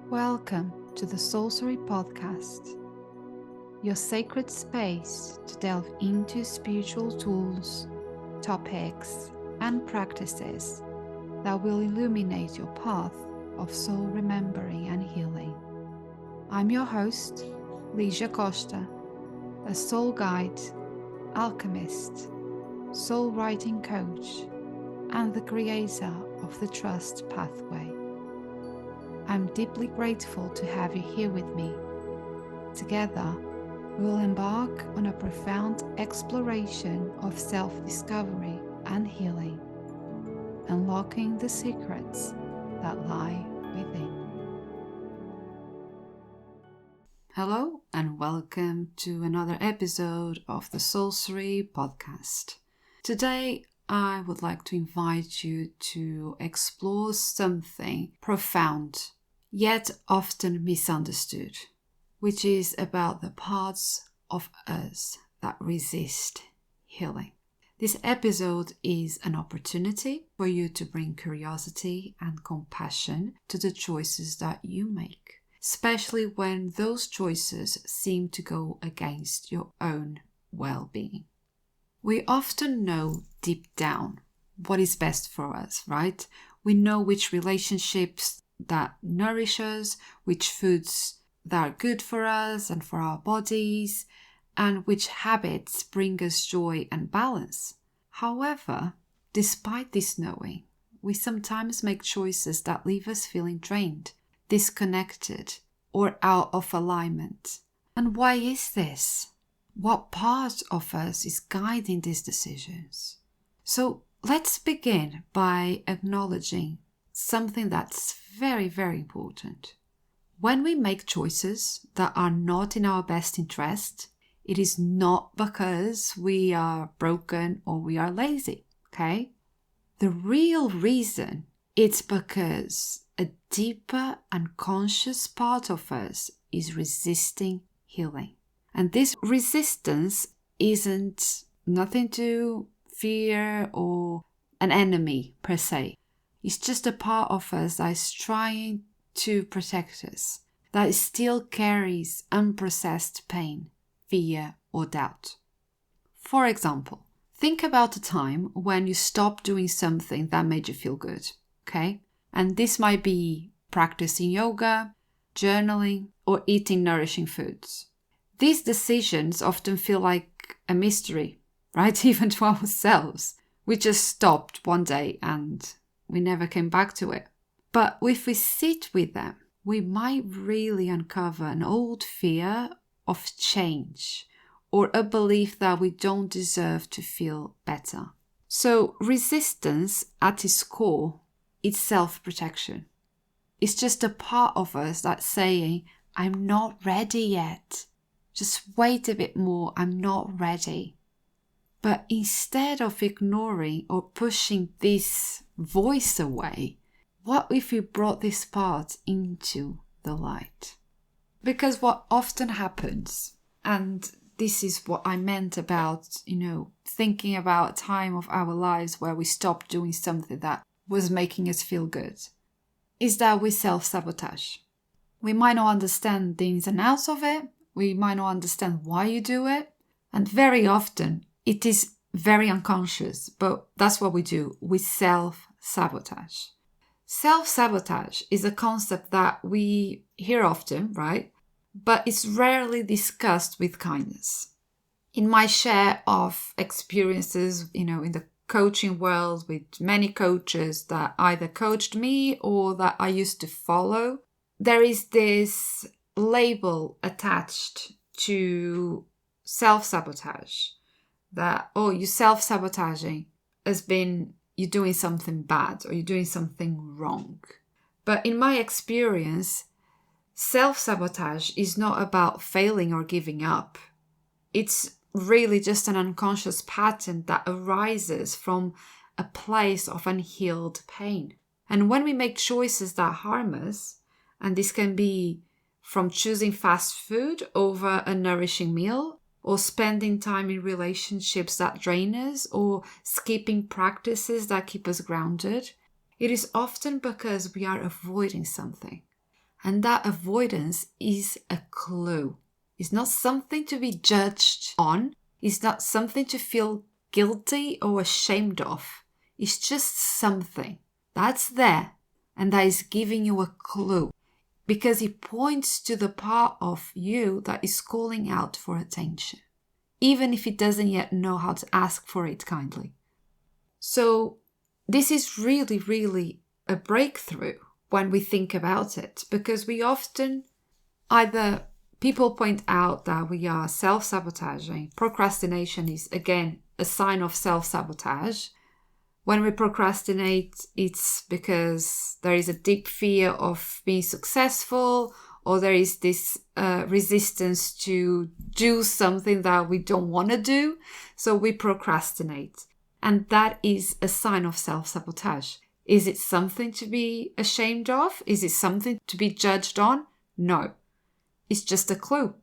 Welcome to the Sorcery Podcast, your sacred space to delve into spiritual tools, topics, and practices that will illuminate your path of soul remembering and healing. I'm your host, Ligia Costa, a soul guide, alchemist, soul writing coach, and the creator of the Trust Pathway. I'm deeply grateful to have you here with me. Together, we will embark on a profound exploration of self-discovery and healing, unlocking the secrets that lie within. Hello and welcome to another episode of the Sorcery Podcast. Today, I would like to invite you to explore something profound, yet often misunderstood, which is about the parts of us that resist healing. This episode is an opportunity for you to bring curiosity and compassion to the choices that you make, especially when those choices seem to go against your own well-being. We often know deep down what is best for us, right? We know which relationships that nourish us, which foods that are good for us and for our bodies, and which habits bring us joy and balance. However, despite this knowing, we sometimes make choices that leave us feeling drained, disconnected, or out of alignment. And why is this? What part of us is guiding these decisions? So let's begin by acknowledging something that's very, very important. When we make choices that are not in our best interest, it is not because we are broken or we are lazy, okay? The real reason it's because a deeper unconscious part of us is resisting healing. And this resistance isn't nothing to fear or an enemy per se. It's just a part of us that is trying to protect us, that still carries unprocessed pain, fear, or doubt. For example, think about a time when you stopped doing something that made you feel good, okay? And this might be practicing yoga, journaling, or eating nourishing foods. These decisions often feel like a mystery, right? Even to ourselves. We just stopped one day and we never came back to it. But if we sit with them, we might really uncover an old fear of change or a belief that we don't deserve to feel better. So resistance at its core is self-protection. It's just a part of us that's saying, I'm not ready yet. Just wait a bit more, I'm not ready. But instead of ignoring or pushing this voice away, what if we brought this part into the light? Because what often happens, and this is what I meant about, thinking about a time of our lives where we stopped doing something that was making us feel good, is that we self-sabotage. We might not understand the ins and outs of it, we might not understand why you do it, and very often it is very unconscious, but that's what we do. We self-sabotage. Self-sabotage is a concept that we hear often, right? But it's rarely discussed with kindness. In my share of experiences, in the coaching world with many coaches that either coached me or that I used to follow, there is this label attached to self-sabotage that, you're self-sabotaging as being you're doing something bad or you're doing something wrong. But in my experience, self-sabotage is not about failing or giving up. It's really just an unconscious pattern that arises from a place of unhealed pain. And when we make choices that harm us, and this can be from choosing fast food over a nourishing meal, or spending time in relationships that drain us, or skipping practices that keep us grounded, it is often because we are avoiding something. And that avoidance is a clue. It's not something to be judged on. It's not something to feel guilty or ashamed of. It's just something that's there and that is giving you a clue because it points to the part of you that is calling out for attention, even if it doesn't yet know how to ask for it kindly. So this is really, really a breakthrough when we think about it, because we often either people point out that we are self-sabotaging. Procrastination is, again, a sign of self-sabotage. When we procrastinate, it's because there is a deep fear of being successful, or there is this resistance to do something that we don't want to do. So we procrastinate. And that is a sign of self-sabotage. Is it something to be ashamed of? Is it something to be judged on? No. It's just a clue.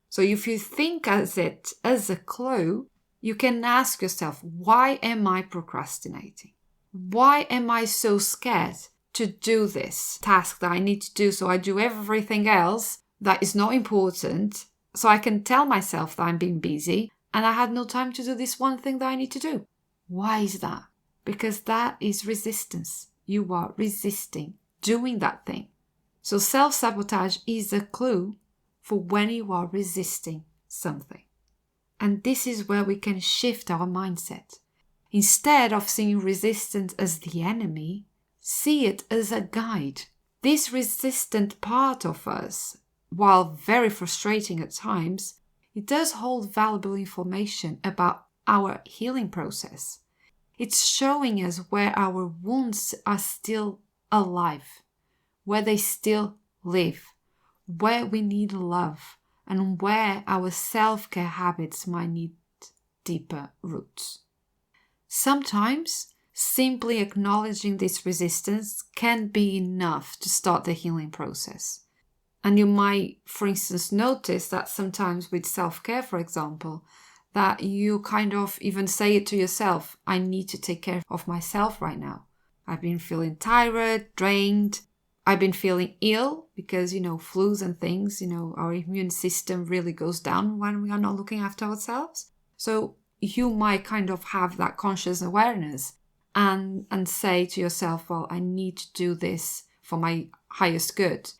So if you think as it as a clue, you can ask yourself, why am I procrastinating? Why am I so scared to do this task that I need to do? So I do everything else that is not important. So I can tell myself that I'm being busy and I had no time to do this one thing that I need to do. Why is that? Because that is resistance. You are resisting doing that thing. So self-sabotage is a clue for when you are resisting something. And this is where we can shift our mindset. Instead of seeing resistance as the enemy, see it as a guide. This resistant part of us, while very frustrating at times, it does hold valuable information about our healing process. It's showing us where our wounds are still alive, where they still live, where we need love, and where our self-care habits might need deeper roots. Sometimes, simply acknowledging this resistance can be enough to start the healing process. And you might, for instance, notice that sometimes with self-care, for example, that you kind of even say it to yourself, I need to take care of myself right now. I've been feeling tired, drained. I've been feeling ill because, flus and things, our immune system really goes down when we are not looking after ourselves. So you might kind of have that conscious awareness and say to yourself, well, I need to do this for my highest good.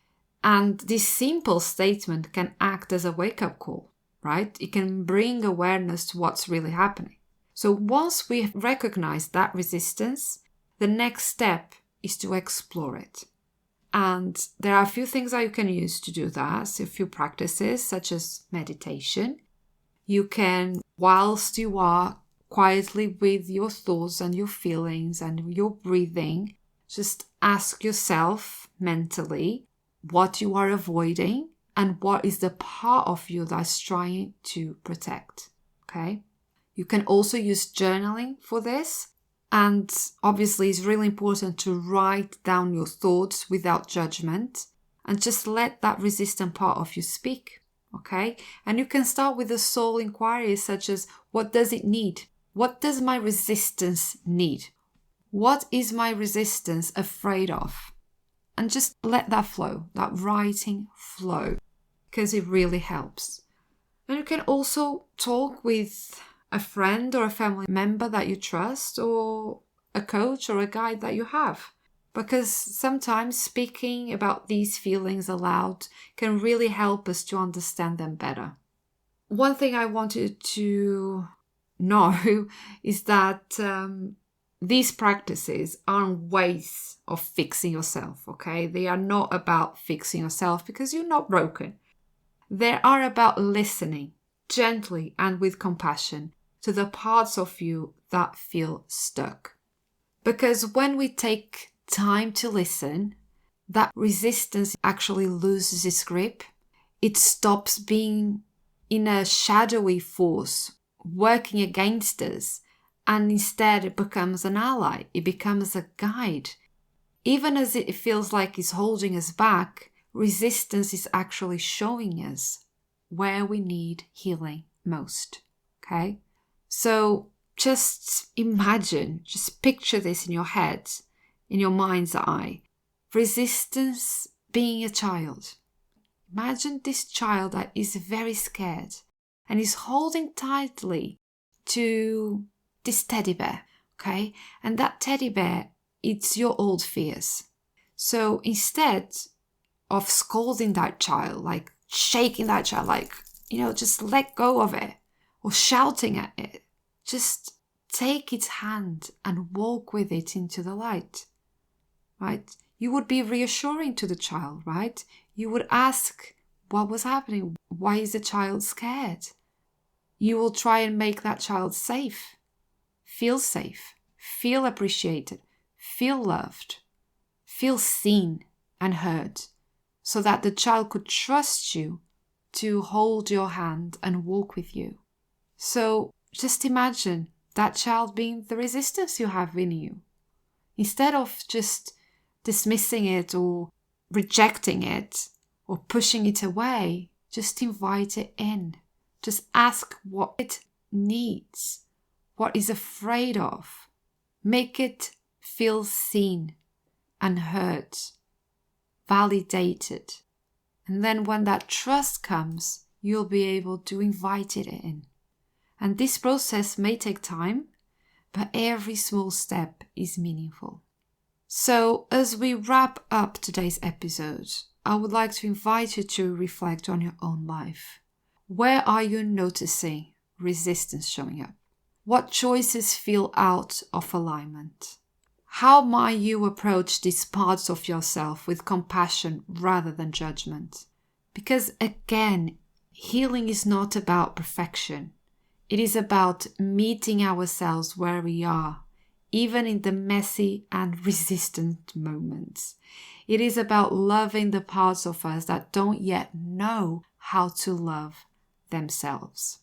And this simple statement can act as a wake-up call, right? It can bring awareness to what's really happening. So once we recognize that resistance, the next step is to explore it. And there are a few things that you can use to do that, so a few practices such as meditation. You can, whilst you are quietly with your thoughts and your feelings and your breathing, just ask yourself mentally what you are avoiding and what is the part of you that's trying to protect, okay? You can also use journaling for this. And obviously, it's really important to write down your thoughts without judgment and just let that resistant part of you speak, okay? And you can start with a soul inquiry such as, what does it need? What does my resistance need? What is my resistance afraid of? And just let that flow, that writing flow, because it really helps. And you can also talk with a friend or a family member that you trust, or a coach or a guide that you have. Because sometimes speaking about these feelings aloud can really help us to understand them better. One thing I wanted to know is that these practices aren't ways of fixing yourself, okay? They are not about fixing yourself because you're not broken. They are about listening gently and with compassion to the parts of you that feel stuck. Because when we take time to listen, that resistance actually loses its grip. It stops being in a shadowy force working against us, and instead it becomes an ally. It becomes a guide. Even as it feels like it's holding us back, resistance is actually showing us where we need healing most, okay? So just imagine, just picture this in your head, in your mind's eye. Resistance being a child. Imagine this child that is very scared and is holding tightly to this teddy bear, okay? And that teddy bear, it's your old fears. So instead of scolding that child, like shaking that child, like, just let go of it, or shouting at it, just take its hand and walk with it into the light, right? You would be reassuring to the child, right? You would ask what was happening. Why is the child scared? You will try and make that child safe, feel appreciated, feel loved, feel seen and heard, so that the child could trust you to hold your hand and walk with you. So just imagine that child being the resistance you have in you. Instead of just dismissing it or rejecting it or pushing it away, just invite it in. Just ask what it needs, what it's afraid of. Make it feel seen and heard, validated. And then when that trust comes, you'll be able to invite it in. And this process may take time, but every small step is meaningful. So as we wrap up today's episode, I would like to invite you to reflect on your own life. Where are you noticing resistance showing up? What choices feel out of alignment? How might you approach these parts of yourself with compassion rather than judgment? Because again, healing is not about perfection. It is about meeting ourselves where we are, even in the messy and resistant moments. It is about loving the parts of us that don't yet know how to love themselves.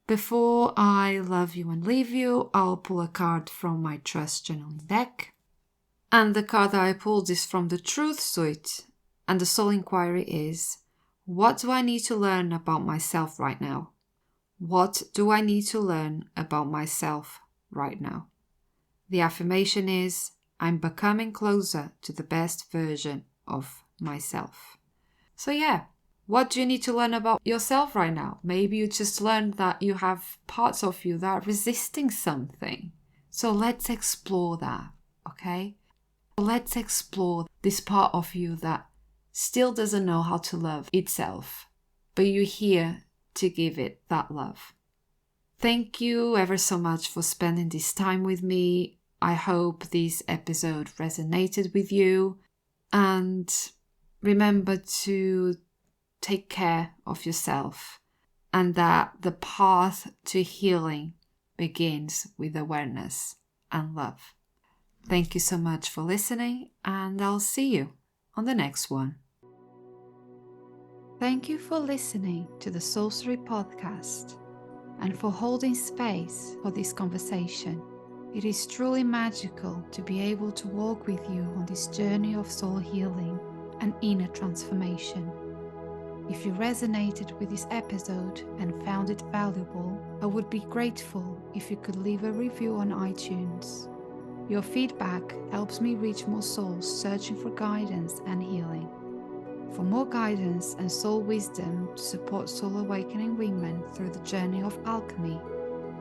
Before I love you and leave you, I'll pull a card from my Trust Journaling deck. And the card that I pulled is from the Truth Suite. And the soul inquiry is, what do I need to learn about myself right now? What do I need to learn about myself right now? The affirmation is, I'm becoming closer to the best version of myself. So yeah, what do you need to learn about yourself right now? Maybe you just learned that you have parts of you that are resisting something. So let's explore that, okay? Let's explore this part of you that still doesn't know how to love itself, but you're here to give it that love. Thank you ever so much for spending this time with me. I hope this episode resonated with you, and remember to take care of yourself, and that the path to healing begins with awareness and love. Thank you so much for listening, and I'll see you on the next one. Thank you for listening to the Sorcery Podcast and for holding space for this conversation. It is truly magical to be able to walk with you on this journey of soul healing and inner transformation. If you resonated with this episode and found it valuable, I would be grateful if you could leave a review on iTunes. Your feedback helps me reach more souls searching for guidance and healing. For more guidance and soul wisdom to support soul awakening women through the journey of alchemy,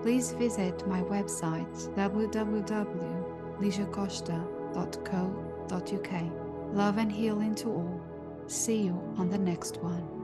please visit my website www.ligiacosta.co.uk. Love and healing to all. See you on the next one.